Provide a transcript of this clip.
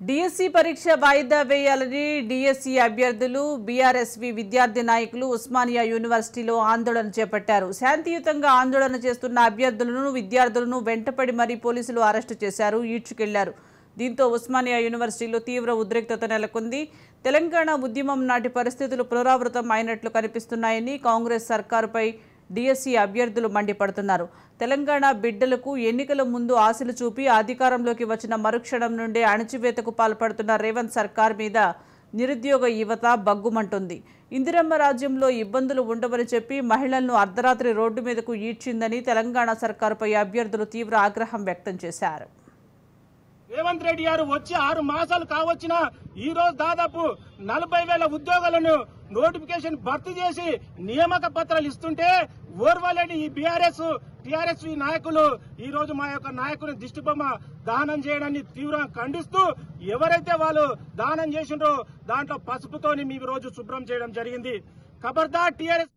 DSC పరీక్ష వాయిదా వేయాలని డిఎస్సి అభ్యర్థులు బీఆర్ఎస్వి విద్యార్థి నాయకులు ఉస్మానియా యూనివర్సిటీలో ఆందోళన చేపట్టారు. శాంతియుతంగా ఆందోళన చేస్తున్న అభ్యర్థులను విద్యార్థులను వెంటపడి మరీ పోలీసులు అరెస్టు చేశారు, ఈడ్చుకెళ్లారు. దీంతో ఉస్మానియా యూనివర్సిటీలో తీవ్ర ఉద్రిక్తత నెలకొంది. తెలంగాణ ఉద్యమం నాటి పరిస్థితులు పునరావృతం అయినట్లు కనిపిస్తున్నాయని కాంగ్రెస్ సర్కారుపై డిఎస్సి అభ్యర్థులు మండిపడుతున్నారు. తెలంగాణ బిడ్డలకు ఎన్నికల ముందు ఆశలు చూపి అధికారంలోకి వచ్చిన మరుక్షణం నుండే అణచివేతకు పాల్పడుతున్న రేవంత్ సర్కార్ మీద నిరుద్యోగ యువత బగ్గుమంటుంది. ఇందిరమ్మ రాజ్యంలో ఇబ్బందులు ఉండవని చెప్పి మహిళలను అర్ధరాత్రి రోడ్డు మీదకు ఈడ్చిందని తెలంగాణ సర్కారుపై అభ్యర్థులు తీవ్ర ఆగ్రహం వ్యక్తం చేశారు. రేవంత్ రెడ్డి గారు వచ్చి 6 మాసాలు కావచ్చిన ఈ రోజు దాదాపు 40,000 ఉద్యోగాలను నోటిఫికేషన్ భర్తీ చేసి నియామక పత్రాలు ఇస్తుంటే ఓర్వలేని ఈ బీఆర్ఎస్ టీఆర్ఎస్ నాయకులు ఈ రోజు మా యొక్క నాయకుని దిష్టిబొమ్మ దహనం చేయడాన్ని తీవ్రంగా ఖండిస్తూ ఎవరైతే వాళ్ళు దహనం చేసిండ్రో దాంట్లో పసుపుతోని మీ రోజు శుభ్రం చేయడం జరిగింది. ఖబర్దార్ టీఆర్ఎస్